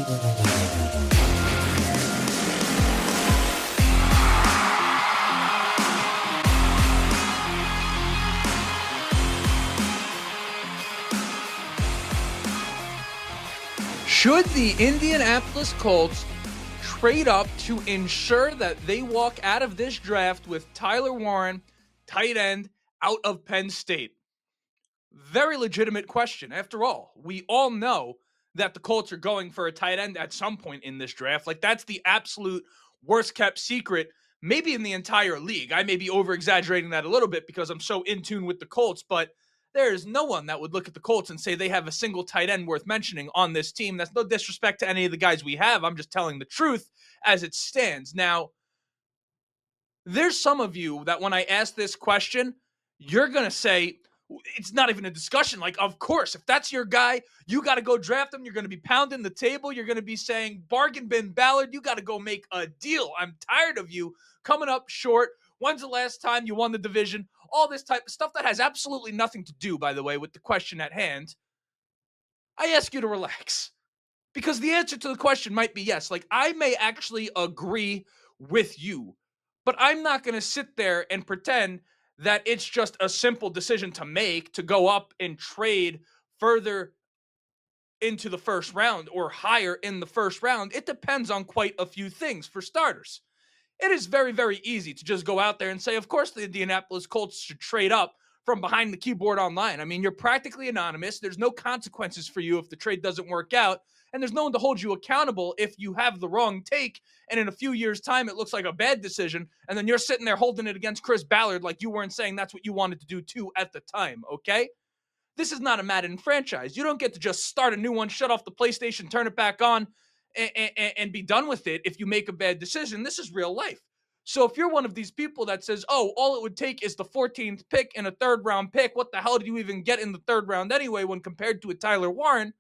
Should the Indianapolis Colts trade up to ensure that they walk out of this draft with Tyler Warren, tight end, out of Penn State? Very legitimate question. After all, we all know that the Colts are going for a tight end at some point in this draft. Like, that's the absolute worst kept secret, maybe in the entire league. I may be over exaggerating that a little bit because I'm so in tune with the Colts, but there is no one that would look at the Colts and say they have a single tight end worth mentioning on this team. That's no disrespect to any of the guys we have. I'm just telling the truth as it stands. Now, there's some of you that when I ask this question, you're going to say, it's not even a discussion. Like, of course, if that's your guy, you got to go draft him. You're going to be pounding the table. You're going to be saying, bargain bin Ballard, you got to go make a deal. I'm tired of you coming up short. When's the last time you won the division? All this type of stuff that has absolutely nothing to do, by the way, with the question at hand. I ask you to relax, because the answer to the question might be yes. Like, I may actually agree with you, but I'm not going to sit there and pretend that it's just a simple decision to make to go up and trade further into the first round or higher in the first round. It depends on quite a few things. For starters, it is very, very easy to just go out there and say, of course, the Indianapolis Colts should trade up from behind the keyboard online. I mean, you're practically anonymous. There's no consequences for you if the trade doesn't work out. And there's no one to hold you accountable if you have the wrong take and in a few years' time it looks like a bad decision, and then you're sitting there holding it against Chris Ballard like you weren't saying that's what you wanted to do too at the time, okay? This is not a Madden franchise. You don't get to just start a new one, shut off the PlayStation, turn it back on, and be done with it if you make a bad decision. This is real life. So if you're one of these people that says, oh, all it would take is the 14th pick and a third-round pick, what the hell did you even get in the third round anyway when compared to a Tyler Warren?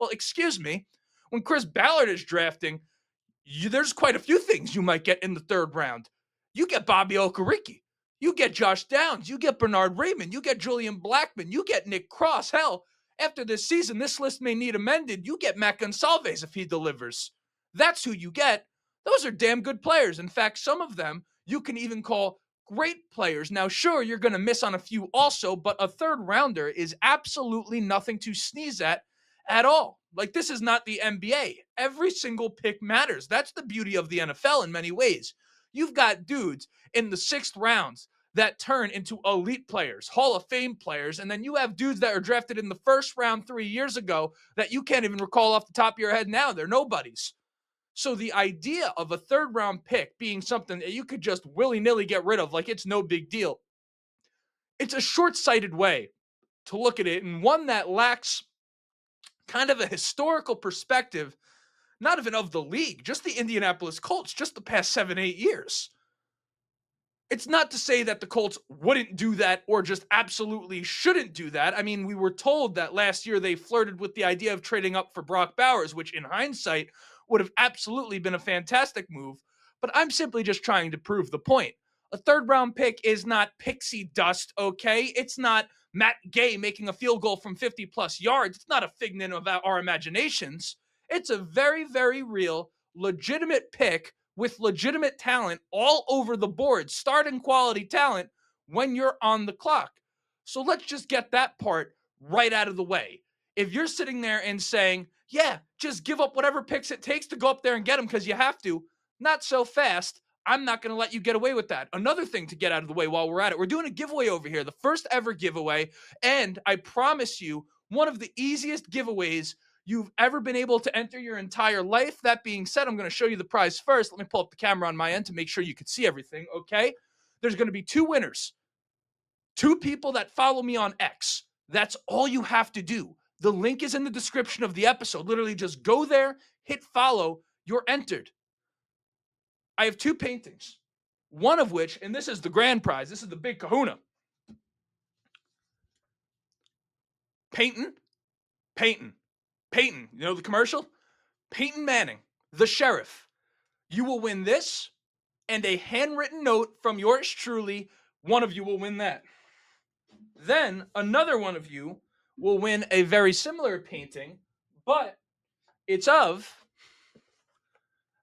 Well, excuse me. When Chris Ballard is drafting, there's quite a few things you might get in the third round. You get Bobby Okereke. You get Josh Downs. You get Bernard Raymond. You get Julian Blackmon. You get Nick Cross. Hell, after this season, this list may need amended. You get Matt Gonsalves if he delivers. That's who you get. Those are damn good players. In fact, some of them you can even call great players. Now, sure, you're going to miss on a few also, but a third rounder is absolutely nothing to sneeze at all. Like, this is not the NBA. Every single pick matters. That's the beauty of the NFL in many ways. You've got dudes in the sixth rounds that turn into elite players, Hall of Fame players, and then you have dudes that are drafted in the first round 3 years ago that you can't even recall off the top of your head now. They're nobodies. So the idea of a third round pick being something that you could just willy-nilly get rid of like it's no big deal, it's a short-sighted way to look at it, and one that lacks kind of a historical perspective, not even of the league, just the Indianapolis Colts, just the past 7-8 years. It's not to say that the Colts wouldn't do that or just absolutely shouldn't do that. I mean, we were told that last year they flirted with the idea of trading up for Brock Bowers, which in hindsight would have absolutely been a fantastic move. But I'm simply just trying to prove the point. A third round pick is not pixie dust, okay? It's not Matt Gay making a field goal from 50 plus yards. It's not a figment of our imaginations. It's a very, very real, legitimate pick with legitimate talent all over the board, starting quality talent when you're on the clock. So let's just get that part right out of the way. If you're sitting there and saying, yeah, just give up whatever picks it takes to go up there and get them because you have to, not so fast. I'm not going to let you get away with that. Another thing to get out of the way while we're at it, we're doing a giveaway over here, the first ever giveaway, and I promise you, one of the easiest giveaways you've ever been able to enter your entire life. That being said, I'm going to show you the prize first. Let me pull up the camera on my end to make sure you can see everything, okay? There's going to be 2 winners, 2 people that follow me on X. That's all you have to do. The link is in the description of the episode. Literally just go there, hit follow, you're entered. I have 2 paintings, one of which, and this is the grand prize, this is the big kahuna. Peyton, you know the commercial? Peyton Manning, the sheriff. You will win this and a handwritten note from yours truly. One of you will win that. Then another one of you will win a very similar painting, but it's of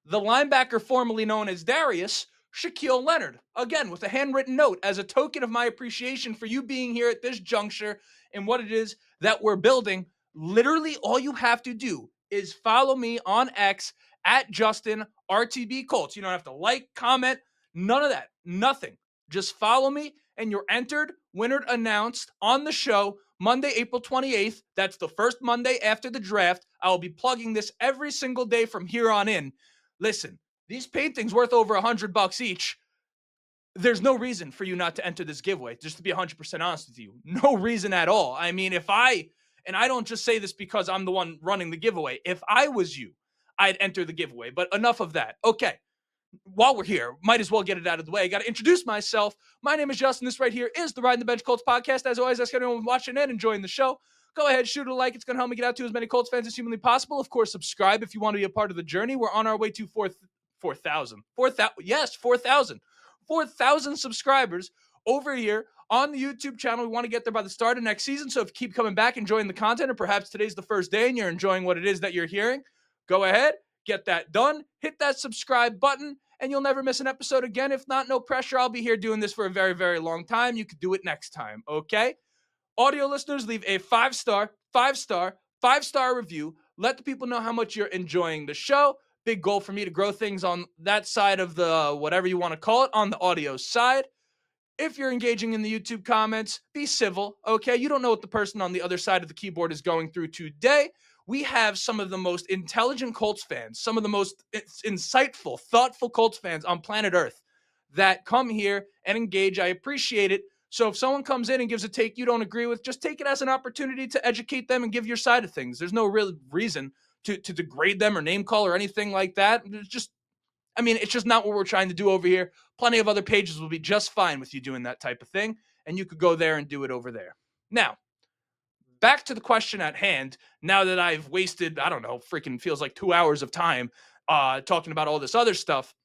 the linebacker formerly known as Darius, Shaquille Leonard. Again, with a handwritten note as a token of my appreciation for you being here at this juncture and what it is that we're building. Literally, all you have to do is follow me on X at Justin RTB Colts. You don't have to like, comment, none of that. Nothing. Just follow me and you're entered, winner announced on the show Monday, April 28th. That's the first Monday after the draft. I'll be plugging this every single day from here on in. Listen, these paintings worth over $100 each. There's no reason for you not to enter this giveaway, just to be 100% honest with you. No reason at all. I mean, and I don't just say this because I'm the one running the giveaway. If I was you, I'd enter the giveaway. But enough of that. Okay. While we're here, might as well get it out of the way. I got to introduce myself. My name is Justin. This right here is the Riding the Bench Colts podcast. As always, ask everyone watching and enjoying the show. Go ahead, shoot a like. It's going to help me get out to as many Colts fans as humanly possible. Of course, subscribe if you want to be a part of the journey. We're on our way to 4,000. 4,000 subscribers over here on the YouTube channel. We want to get there by the start of next season. So if you keep coming back, enjoying the content, or perhaps today's the first day and you're enjoying what it is that you're hearing, go ahead, get that done, hit that subscribe button, and you'll never miss an episode again. If not, no pressure. I'll be here doing this for a very, very long time. You could do it next time, okay? Audio listeners, leave a five-star review. Let the people know how much you're enjoying the show. Big goal for me to grow things on that side of the whatever you want to call it, on the audio side. If you're engaging in the YouTube comments, be civil, okay? You don't know what the person on the other side of the keyboard is going through today. We have some of the most intelligent Colts fans, some of the most insightful, thoughtful Colts fans on planet Earth that come here and engage. I appreciate it. So if someone comes in and gives a take you don't agree with, just take it as an opportunity to educate them and give your side of things. There's no real reason to degrade them or name call or anything like that. It's just not what we're trying to do over here. Plenty of other pages will be just fine with you doing that type of thing, and you could go there and do it over there. Now, back to the question at hand. Now that I've wasted, I don't know, freaking feels like 2 hours of time talking about all this other stuff,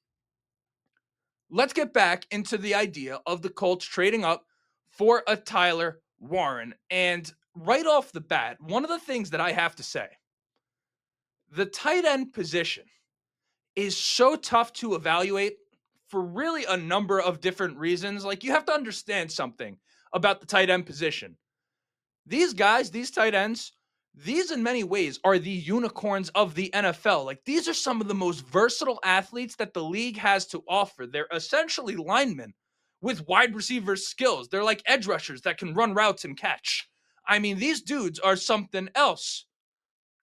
let's get back into the idea of the Colts trading up for a Tyler Warren. And right off the bat, one of the things that I have to say, the tight end position is so tough to evaluate for really a number of different reasons. Like, you have to understand something about the tight end position. These guys, these tight ends, these in many ways are the unicorns of the NFL. Like, these are some of the most versatile athletes that the league has to offer. They're essentially linemen with wide receiver skills. They're like edge rushers that can run routes and catch. I mean, these dudes are something else.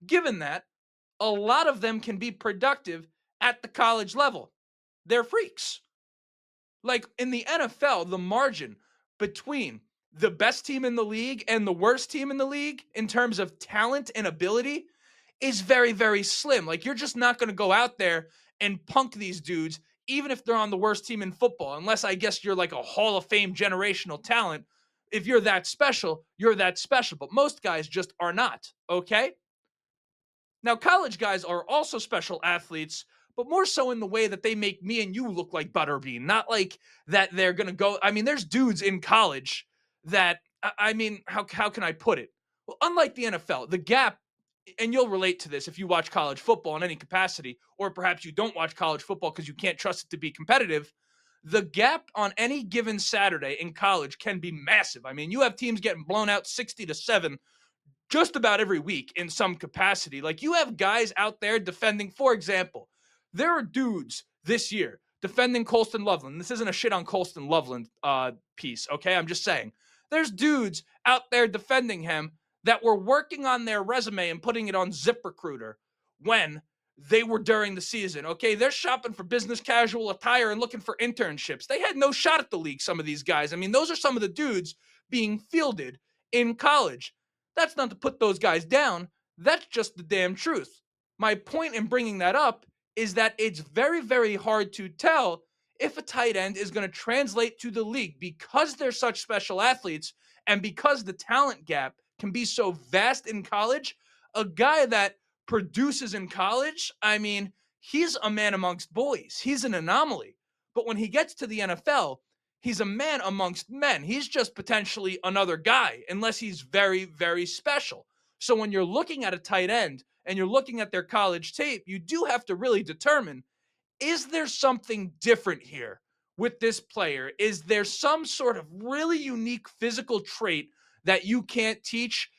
Given that, a lot of them can be productive at the college level. They're freaks. Like, in the NFL, the margin between the best team in the league and the worst team in the league in terms of talent and ability is very, very slim. Like, you're just not going to go out there and punk these dudes, even if they're on the worst team in football, unless I guess you're like a Hall of Fame generational talent. If you're that special, you're that special. But most guys just are not, okay? Now, college guys are also special athletes, but more so in the way that they make me and you look like Butterbean, not like that they're going to go. I mean, there's dudes in college that, how can I put it? Well, unlike the NFL, the gap, and you'll relate to this if you watch college football in any capacity, or perhaps you don't watch college football because you can't trust it to be competitive. The gap on any given Saturday in college can be massive. I mean, you have teams getting blown out 60-7 just about every week in some capacity. Like, you have guys out there defending, for example, there are dudes this year defending Colston Loveland. This isn't a shit on Colston Loveland piece, okay? I'm just saying. There's dudes out there defending him that were working on their resume and putting it on ZipRecruiter when they were during the season, okay? They're shopping for business casual attire and looking for internships. They had no shot at the league, some of these guys. I mean, those are some of the dudes being fielded in college. That's not to put those guys down. That's just the damn truth. My point in bringing that up is that it's very, very hard to tell if a tight end is going to translate to the league because they're such special athletes and because the talent gap can be so vast in college. A guy that produces in college, I mean, he's a man amongst boys. He's an anomaly. But when he gets to the NFL, he's a man amongst men. He's just potentially another guy, unless he's very, very special. So when you're looking at a tight end and you're looking at their college tape, you do have to really determine, Is there something different here with this player? Is there some sort of really unique physical trait that you can't teach?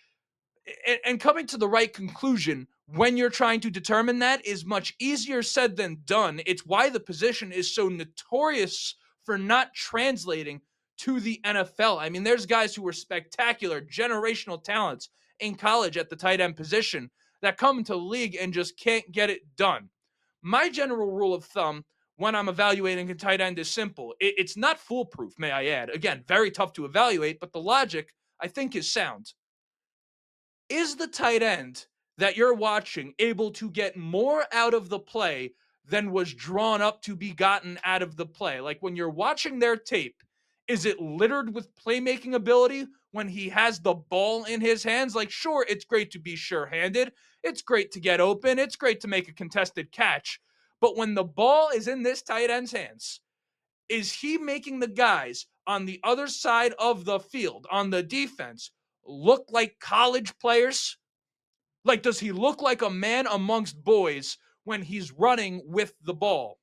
And coming to the right conclusion when you're trying to determine that is much easier said than done. It's why the position is so notorious for not translating to the NFL. I mean, there's guys who were spectacular, generational talents in college at the tight end position that come into the league and just can't get it done. My general rule of thumb when I'm evaluating a tight end is simple. It's not foolproof, may I add. Again, very tough to evaluate, but the logic, I think, is sound. Is the tight end that you're watching able to get more out of the play than was drawn up to be gotten out of the play? Like when you're watching their tape, is it littered with playmaking ability when he has the ball in his hands? Like, sure, it's great to be sure handed, it's great to get open, it's great to make a contested catch. But when the ball is in this tight end's hands, is he making the guys on the other side of the field, on the defense, look like college players? Like, does he look like a man amongst boys when he's running with the ball?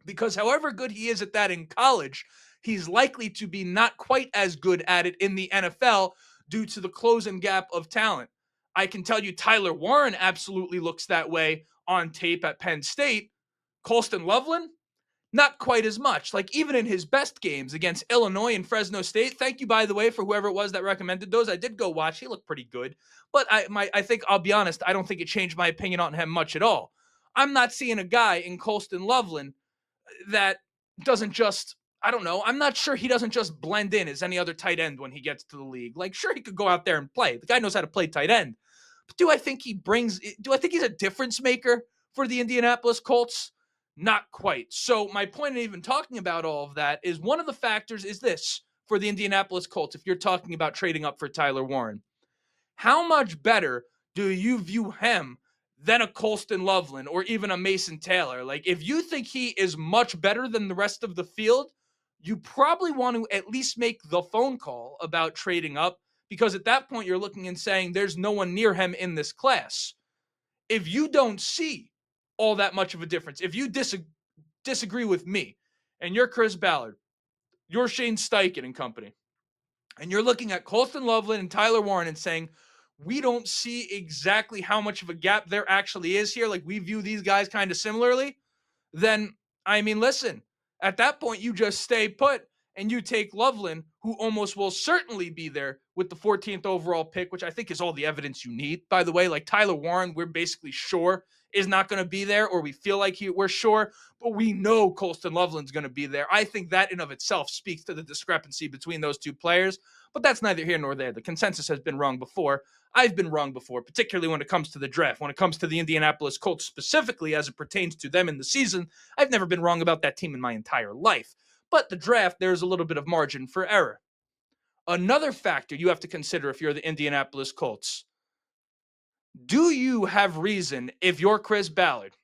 Because however good he is at that in college, he's likely to be not quite as good at it in the NFL due to the closing gap of talent. I can tell you Tyler Warren absolutely looks that way on tape at Penn State. Colston Loveland, not quite as much. Like even in his best games against Illinois and Fresno State. Thank you, by the way, for whoever it was that recommended those. I did go watch. He looked pretty good, but I think I'll be honest. I don't think it changed my opinion on him much at all. I'm not seeing a guy in Colston Loveland that doesn't just. I don't know. I'm not sure he doesn't just blend in as any other tight end when he gets to the league. Like, sure, he could go out there and play. The guy knows how to play tight end. But do I think he's a difference maker for the Indianapolis Colts? Not quite. So my point in even talking about all of that is one of the factors is this for the Indianapolis Colts. If you're talking about trading up for Tyler Warren, how much better do you view him than a Colston Loveland or even a Mason Taylor? Like if you think he is much better than the rest of the field, you probably want to at least make the phone call about trading up because at that point you're looking and saying there's no one near him in this class. If you don't see all that much of a difference, if you disagree with me and you're Chris Ballard, you're Shane Steichen and company, and you're looking at Colston Loveland and Tyler Warren and saying, we don't see exactly how much of a gap there actually is here. Like we view these guys kind of similarly. Then, I mean, listen, at that point, you just stay put and you take Loveland, who almost will certainly be there with the 14th overall pick, which I think is all the evidence you need. By the way, like Tyler Warren, we're basically sure is not going to be there, or we feel like we're sure, but we know Colston Loveland's going to be there. I think that in of itself speaks to the discrepancy between those two players, but that's neither here nor there. The consensus has been wrong before. I've been wrong before, particularly when it comes to the draft. When it comes to the Indianapolis Colts specifically as it pertains to them in the season, I've never been wrong about that team in my entire life. But the draft, there's a little bit of margin for error. Another factor you have to consider if you're the Indianapolis Colts. Do you have reason, if you're Chris Ballard,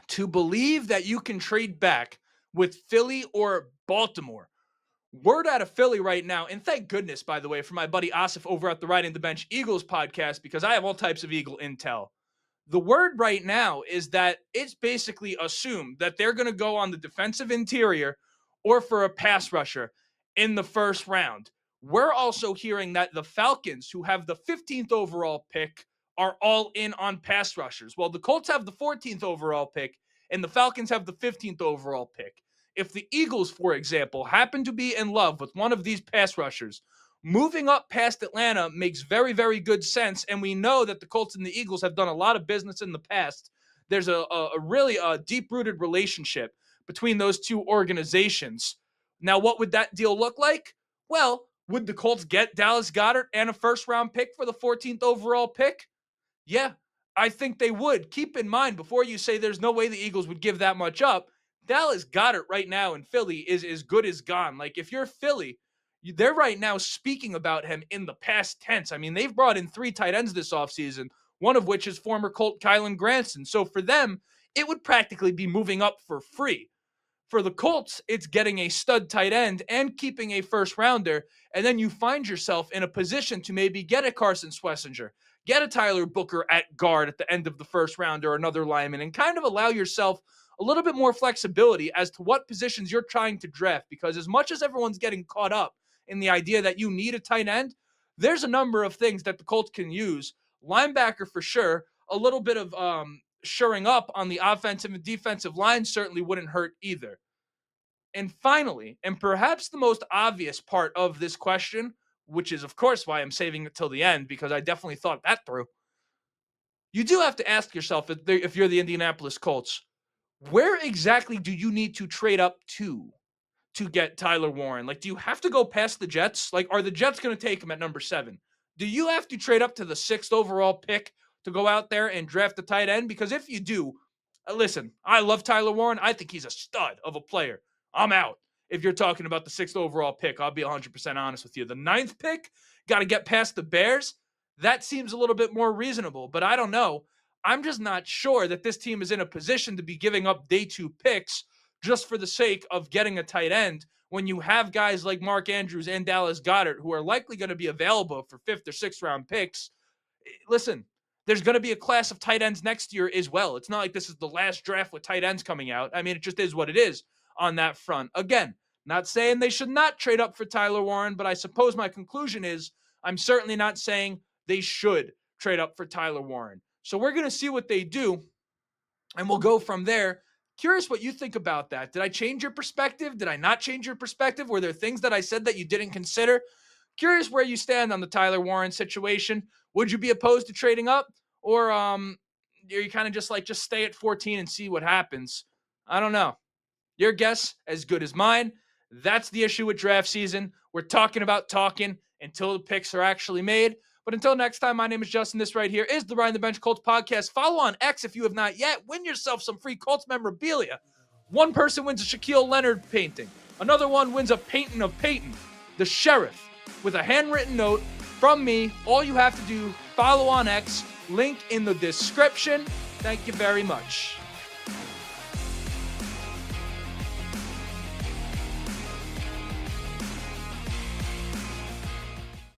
to believe that you can trade back with Philly or Baltimore? Word out of Philly right now, and thank goodness, by the way, for my buddy Asif over at the Riding the Bench Eagles podcast, because I have all types of Eagle intel. The word right now is that it's basically assumed that they're going to go on the defensive interior or for a pass rusher in the first round. We're also hearing that the Falcons, who have the 15th overall pick, are all in on pass rushers. Well, the Colts have the 14th overall pick, and the Falcons have the 15th overall pick. If the Eagles, for example, happen to be in love with one of these pass rushers, moving up past Atlanta makes very, very good sense. And we know that the Colts and the Eagles have done a lot of business in the past. There's a really deep-rooted relationship between those two organizations. Now, what would that deal look like? Well, would the Colts get Dallas Goedert and a first-round pick for the 14th overall pick? Yeah, I think they would. Keep in mind, before you say there's no way the Eagles would give that much up, Dallas Goedert right now in Philly is as good as gone. Like, if you're Philly, they're right now speaking about him in the past tense. I mean, they've brought in 3 tight ends this offseason, one of which is former Colt Kylan Granson. So for them, it would practically be moving up for free. For the Colts, it's getting a stud tight end and keeping a first rounder. And then you find yourself in a position to maybe get a Carson Schlesinger, get a Tyler Booker at guard at the end of the first round or another lineman, and kind of allow yourself a little bit more flexibility as to what positions you're trying to draft, because as much as everyone's getting caught up in the idea that you need a tight end, there's a number of things that the Colts can use. Linebacker for sure. A little bit of shoring up on the offensive and defensive line certainly wouldn't hurt either. And finally, and perhaps the most obvious part of this question, which is of course why I'm saving it till the end, because I definitely thought that through. You do have to ask yourself, if you're the Indianapolis Colts, where exactly do you need to trade up to get Tyler Warren? Like, do you have to go past the Jets? Like, are the Jets going to take him at number 7? Do you have to trade up to the 6th overall pick to go out there and draft a tight end? Because if you do, listen, I love Tyler Warren. I think he's a stud of a player. I'm out. If you're talking about the 6th overall pick, I'll be 100% honest with you. The 9th pick, got to get past the Bears. That seems a little bit more reasonable, but I don't know. I'm just not sure that this team is in a position to be giving up day 2 picks just for the sake of getting a tight end when you have guys like Mark Andrews and Dallas Goedert who are likely going to be available for 5th or 6th round picks. Listen, there's going to be a class of tight ends next year as well. It's not like this is the last draft with tight ends coming out. I mean, it just is what it is on that front. Again, not saying they should not trade up for Tyler Warren, but I suppose my conclusion is I'm certainly not saying they should trade up for Tyler Warren. So we're going to see what they do, and we'll go from there. Curious what you think about that. Did I change your perspective? Did I not change your perspective? Were there things that I said that you didn't consider? Curious where you stand on the Tyler Warren situation. Would you be opposed to trading up? Or are you kind of just like, just stay at 14 and see what happens? I don't know. Your guess as good as mine. That's the issue with draft season. We're talking about talking until the picks are actually made. But until next time, my name is Justin. This right here is the Behind the Bench Colts podcast. Follow on X if you have not yet. Win yourself some free Colts memorabilia. One person wins a Shaquille Leonard painting. Another one wins a painting of Peyton, the sheriff, with a handwritten note from me. All you have to do, follow on X. Link in the description. Thank you very much.